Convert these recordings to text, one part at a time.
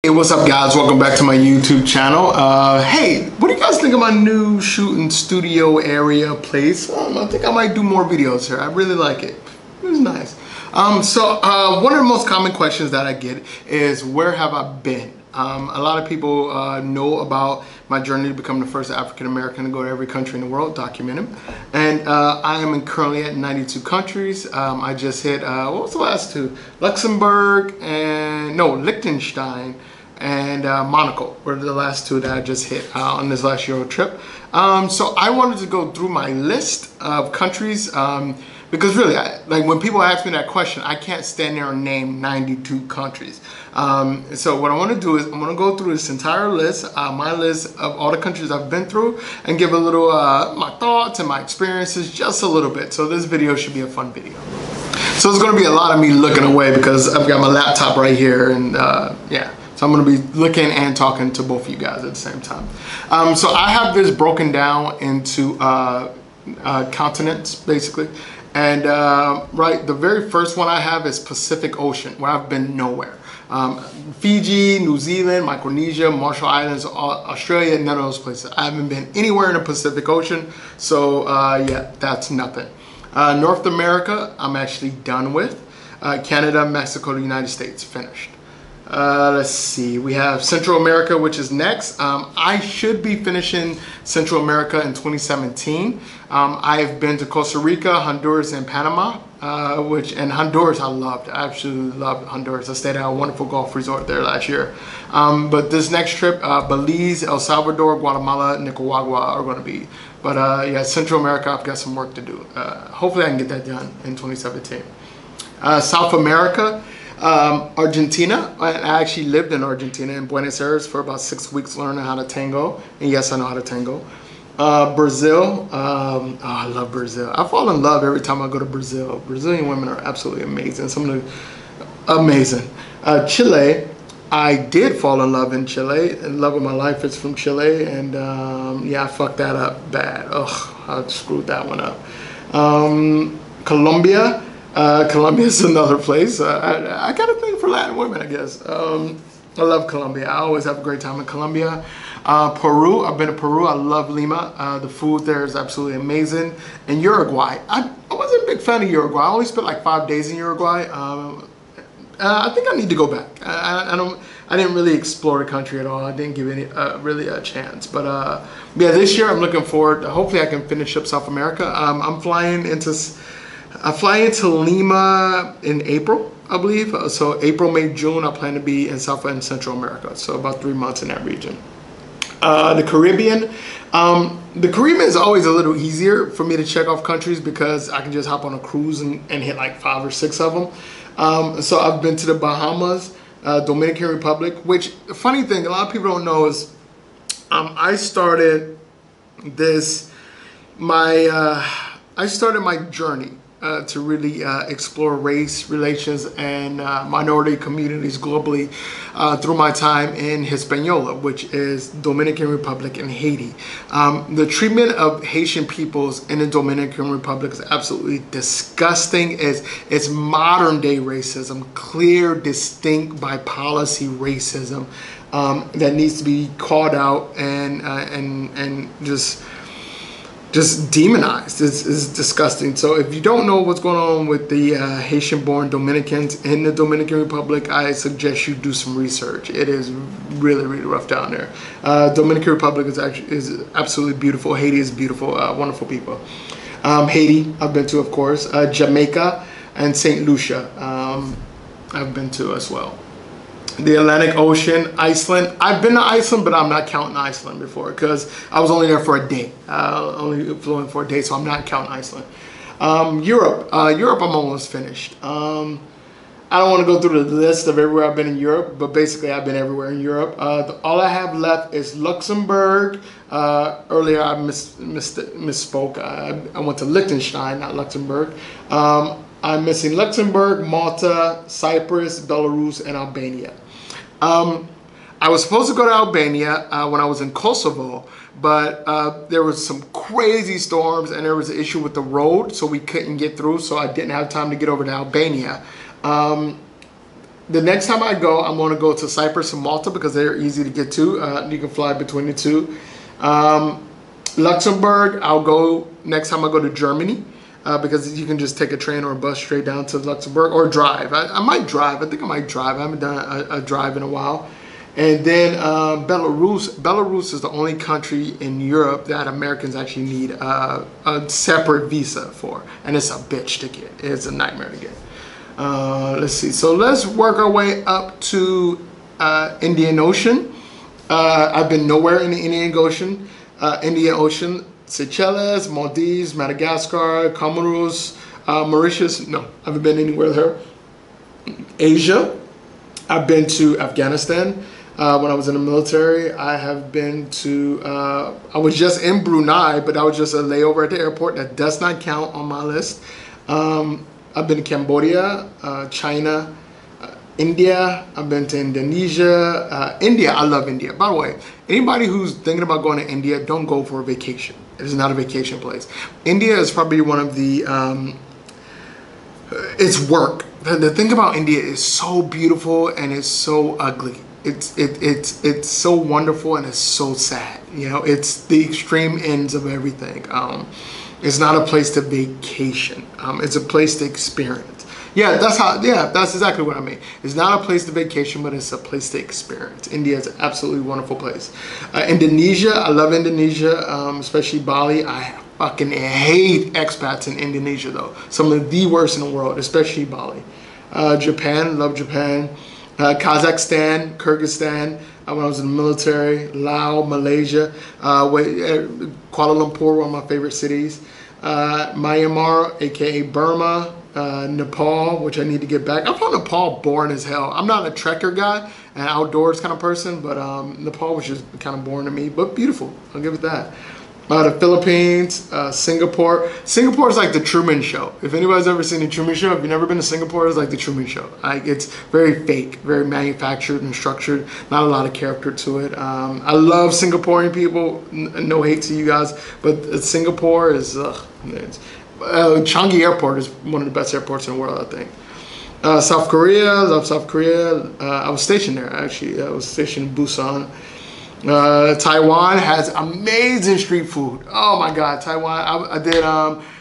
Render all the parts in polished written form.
Hey, what's up guys? Welcome back to my YouTube channel. Hey, what do you guys think of my new shooting studio area place? I think I might do more videos here. I really like it. It was nice. One of the most common questions that I get is, where have I been? A lot of people know about my journey to become the first African American to go to every country in the world, document him. And I am currently at 92 countries. I just hit, what was the last two? Luxembourg and, no, Liechtenstein and Monaco were the last two that I just hit on this last Euro trip. So I wanted to go through my list of countries because really, like when people ask me that question, I can't stand there and name 92 countries. So what I want to do is I'm going to go through this entire list, my list of all the countries I've been through, and give a little my thoughts and my experiences, just a little bit. So this video should be a fun video. So it's going to be a lot of me looking away because I've got my laptop right here, and yeah. So I'm going to be looking and talking to both of you guys at the same time. So I have this broken down into continents, basically. And right, the very first one I have is Pacific Ocean, where I've been nowhere. Fiji, New Zealand, Micronesia, Marshall Islands, Australia, none of those places. I haven't been anywhere in the Pacific Ocean. So yeah, that's nothing. North America, I'm actually done with. Canada, Mexico, the United States, finished. Let's see, we have Central America, which is next. I should be finishing Central America in 2017. I've been to Costa Rica, Honduras, and Panama, and Honduras I loved. I absolutely loved Honduras. I stayed at a wonderful golf resort there last year. But this next trip, Belize, El Salvador, Guatemala, Nicaragua are going to be. But yeah, Central America, I've got some work to do. Hopefully I can get that done in 2017. South America. Argentina. I actually lived in Argentina, in Buenos Aires, for about 6 weeks learning how to tango. And yes, I know how to tango. Brazil. Oh, I love Brazil. I fall in love every time I go to Brazil. Brazilian women are absolutely amazing. Some of the amazing. Chile. I did fall in love in Chile. The love of my life is from Chile. And yeah, I fucked that up bad. Ugh, I screwed that one up. Colombia. Colombia is another place. I got a thing for Latin women, I guess. I love Colombia. I always have a great time in Colombia. Peru, I've been to Peru. I love Lima. The food there is absolutely amazing. And Uruguay, I wasn't a big fan of Uruguay. I only spent like 5 days in Uruguay. I think I need to go back. I didn't really explore the country at all. I didn't give it really a chance. But yeah, this year I'm looking forward. Hopefully I can finish up South America. I fly into Lima in April, I believe. So April, May, June, I plan to be in South and Central America. So about 3 months in that region. The Caribbean. The Caribbean is always a little easier for me to check off countries because I can just hop on a cruise and hit like 5 or 6 of them. So I've been to the Bahamas, Dominican Republic, which, the funny thing, a lot of people don't know is I started my journey to really explore race relations and minority communities globally through my time in Hispaniola, which is Dominican Republic and Haiti. The treatment of Haitian peoples in the Dominican Republic is absolutely disgusting. It's modern day racism, clear, distinct by policy racism that needs to be called out and just demonized. It's disgusting. So if you don't know what's going on with the Haitian-born Dominicans in the Dominican Republic, I suggest you do some research. It is really, really rough down there. Dominican Republic is absolutely beautiful. Haiti is beautiful, wonderful people. Haiti, I've been to, of course. Jamaica and St. Lucia, I've been to as well. The Atlantic Ocean, Iceland. I've been to Iceland, but I'm not counting Iceland before because I was only there for a day. Only flew in for a day, so I'm not counting Iceland. Europe. Europe, I'm almost finished. I don't want to go through the list of everywhere I've been in Europe, but basically I've been everywhere in Europe. All I have left is Luxembourg. Earlier I misspoke. I went to Liechtenstein, not Luxembourg. I'm missing Luxembourg, Malta, Cyprus, Belarus, and Albania. I was supposed to go to Albania when I was in Kosovo, but there was some crazy storms and there was an issue with the road, so we couldn't get through, so I didn't have time to get over to Albania. the next time I go, I'm going to go to Cyprus and Malta because they're easy to get to. You can fly between the two. Luxembourg, I'll go next time I go to Germany because you can just take a train or a bus straight down to Luxembourg or drive. I might drive. I think I might drive. I haven't done a drive in a while. And then Belarus. Belarus is the only country in Europe that Americans actually need a separate visa for. And it's a bitch to get. It's a nightmare to get. Let's see. So let's work our way up to Indian Ocean. I've been nowhere in the Indian Ocean. Seychelles, Maldives, Madagascar, Comoros, Mauritius. No, I haven't been anywhere there. Asia. I've been to Afghanistan when I was in the military. I have been to, I was just in Brunei, but that was just a layover at the airport. That does not count on my list. I've been to Cambodia, China, India. I've been to Indonesia. India, I love India. By the way, anybody who's thinking about going to India, don't go for a vacation. It is not a vacation place. India is probably one of the, it's work. The thing about India is so beautiful and it's so ugly. It's so wonderful and it's so sad. You know, it's the extreme ends of everything. It's not a place to vacation. It's a place to experience. Yeah, that's exactly what I mean. It's not a place to vacation, but it's a place to experience. India is an absolutely wonderful place. Indonesia, I love Indonesia, especially Bali. I fucking hate expats in Indonesia though. Some of the worst in the world, especially Bali. Japan, love Japan. Kazakhstan, Kyrgyzstan, when I was in the military. Laos, Malaysia, Kuala Lumpur, one of my favorite cities. Myanmar, aka Burma. Nepal, which I need to get back. I found Nepal boring as hell. I'm not a trekker guy, an outdoors kind of person, but Nepal was just kind of boring to me, but beautiful. I'll give it that. The Philippines, Singapore. Singapore is like the Truman Show. If anybody's ever seen the Truman Show, if you've never been to Singapore, it's like the Truman Show. Like, it's very fake, very manufactured and structured. Not a lot of character to it. I love Singaporean people. No hate to you guys, but Singapore is, Changi Airport is one of the best airports in the world, I think. South Korea, love South Korea. I was stationed there, actually. I was stationed in Busan. Taiwan has amazing street food. Oh my God, Taiwan. I did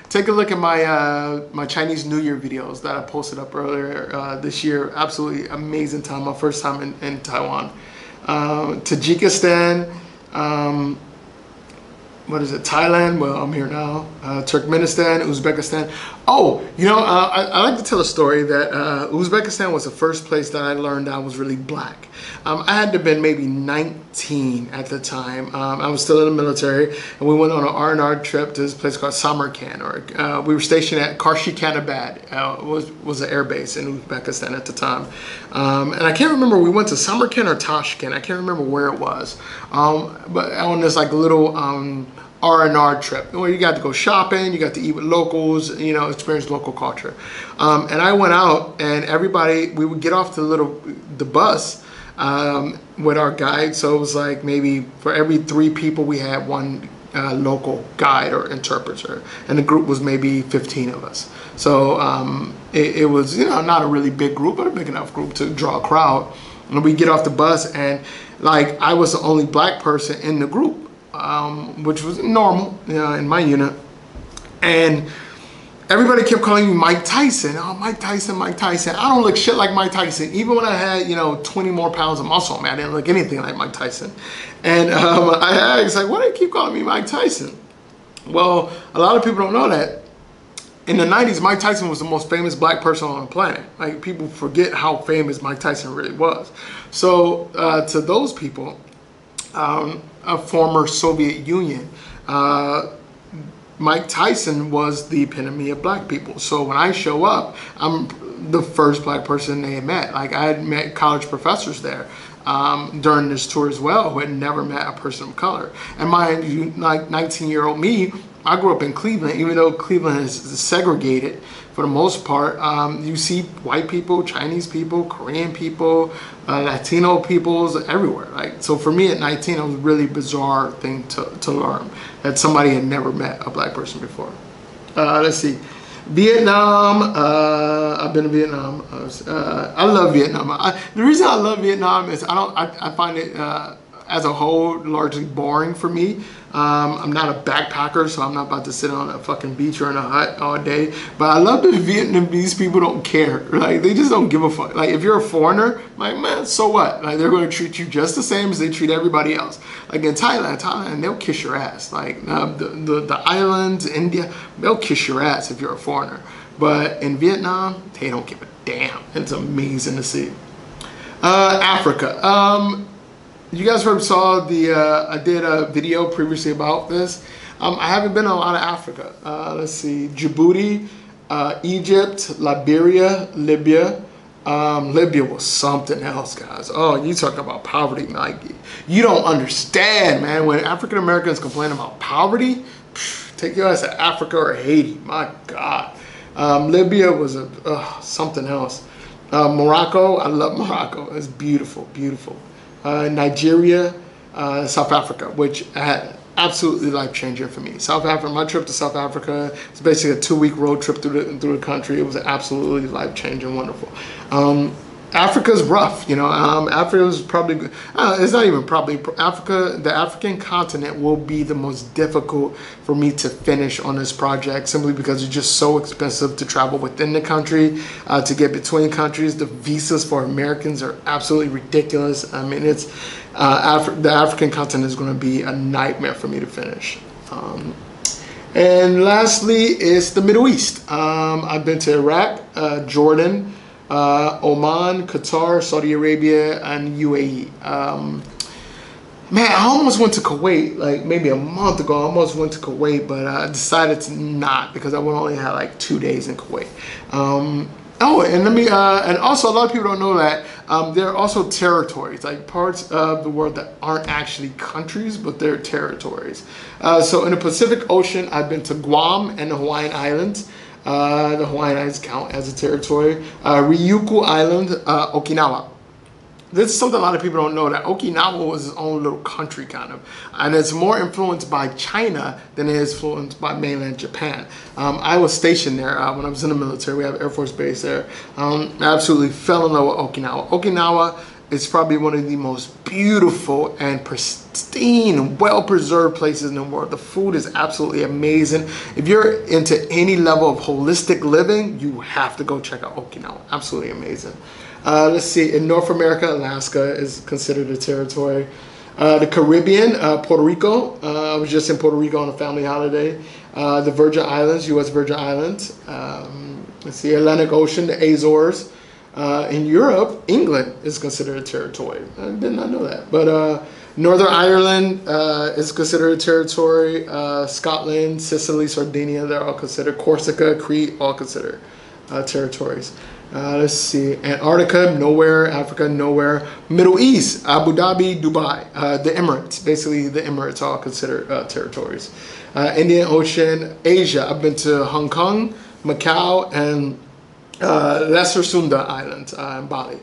take a look at my my Chinese New Year videos that I posted up earlier this year. Absolutely amazing time. My first time in Taiwan. Tajikistan. What is it? Thailand. Well, I'm here now. Turkmenistan, Uzbekistan. Oh, you know, I like to tell a story that Uzbekistan was the first place that I learned I was really black. I had to have been maybe 19 at the time. I was still in the military, and we went on an R&R trip to this place called Samarkand. We were stationed at Karshi-Kanabad. Was an air base in Uzbekistan at the time. And I can't remember, we went to Samarkand or Tashkent. I can't remember where it was. But on this like little R&R trip where you got to go shopping, you got to eat with locals, you know, experience local culture. And I went out, and everybody, we would get off the bus with our guide. So it was like maybe for every 3 people we had one local guide or interpreter, and the group was maybe 15 of us. So it was, you know, not a really big group, but a big enough group to draw a crowd. And we get off the bus, and like I was the only black person in the group. Which was normal, you know, in my unit. And everybody kept calling me Mike Tyson. Oh, Mike Tyson, Mike Tyson. I don't look shit like Mike Tyson. Even when I had, you know, 20 more pounds of muscle on me, I didn't look anything like Mike Tyson. And I asked, like, why do they keep calling me Mike Tyson? Well, a lot of people don't know that. In the 90s, Mike Tyson was the most famous black person on the planet. Like, people forget how famous Mike Tyson really was. So to those people, a former Soviet Union, Mike Tyson was the epitome of black people. So when I show up, I'm the first black person they had met. Like, I had met college professors there during this tour as well who had never met a person of color. And mind you, like 19-year-old me, I grew up in Cleveland. Even though Cleveland is segregated for the most part, you see white people, Chinese people, Korean people, Latino peoples everywhere. Like, so for me at 19, it was a really bizarre thing to learn that somebody had never met a black person before. Let's see. Vietnam, I've been to Vietnam. I love Vietnam. The reason I love Vietnam is I find it as a whole largely boring for me. I'm not a backpacker, so I'm not about to sit on a fucking beach or in a hut all day. But I love that Vietnamese people don't care. Like, they just don't give a fuck. Like, if you're a foreigner, like, man, so what? Like, they're going to treat you just the same as they treat everybody else. Like in Thailand, they'll kiss your ass. Like the islands, India, they'll kiss your ass if you're a foreigner. But in Vietnam, they don't give a damn. It's amazing to see. Africa. You guys probably saw I did a video previously about this. I haven't been in a lot of Africa. Let's see, Djibouti, Egypt, Liberia, Libya. Libya was something else, guys. Oh, you talk about poverty, like, you don't understand, man. When African Americans complain about poverty, take your ass to Africa or Haiti. My God. Libya was something else. Morocco, I love Morocco. It's beautiful, beautiful. Nigeria, South Africa, which had absolutely life-changing for me. South Africa, my trip to South Africa, it's basically a 2-week road trip through the country. It was absolutely life-changing, wonderful. Africa's rough, you know. Africa is probably, it's not even probably, Africa, the African continent will be the most difficult for me to finish on this project, simply because it's just so expensive to travel within the country, to get between countries. The visas for Americans are absolutely ridiculous. I mean, it's, the African continent is going to be a nightmare for me to finish. And lastly is the Middle East. I've been to Iraq, Jordan, Oman, Qatar, Saudi Arabia, and UAE. Man, I almost went to Kuwait, like maybe a month ago. I almost went to Kuwait, but I decided to not, because I would only have like 2 days in Kuwait. Oh, and and also a lot of people don't know that there are also territories, like parts of the world that aren't actually countries, but they're territories. So in the Pacific Ocean, I've been to Guam and the Hawaiian Islands. The Hawaiian Islands count as a territory. Ryukyu Island, Okinawa. This is something a lot of people don't know, that Okinawa was its own little country, kind of. And it's more influenced by China than it is influenced by mainland Japan. I was stationed there when I was in the military. We have Air Force Base there. I absolutely fell in love with Okinawa. Okinawa is probably one of the most beautiful and pristine, well-preserved places in the world. The food is absolutely amazing. If you're into any level of holistic living, you have to go check out Okinawa. Absolutely amazing. Let's see, in North America, Alaska is considered a territory. The Caribbean, Puerto Rico. I was just in Puerto Rico on a family holiday. The Virgin Islands, U.S. Virgin Islands. Let's see, Atlantic Ocean, the Azores. In Europe, England is considered a territory. I did not know that. But Northern Ireland is considered a territory. Scotland, Sicily, Sardinia, they're all considered. Corsica, Crete, all considered territories. Let's see, Antarctica, nowhere. Africa, nowhere. Middle East, Abu Dhabi, Dubai, the Emirates, basically the Emirates, all considered territories. Indian Ocean, Asia, I've been to Hong Kong, Macau, and Lesser Sunda Island in Bali.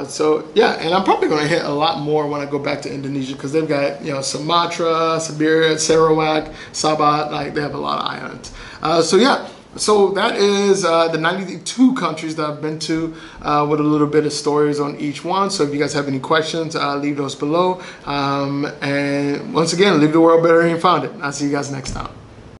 So yeah, and I'm probably going to hit a lot more when I go back to Indonesia, because they've got, you know, Sumatra, Siberia, Sarawak, Sabah, like they have a lot of islands. So yeah. So that is the 92 countries that I've been to, with a little bit of stories on each one. So if you guys have any questions, leave those below. And once again, leave the world better than you found it. I'll see you guys next time.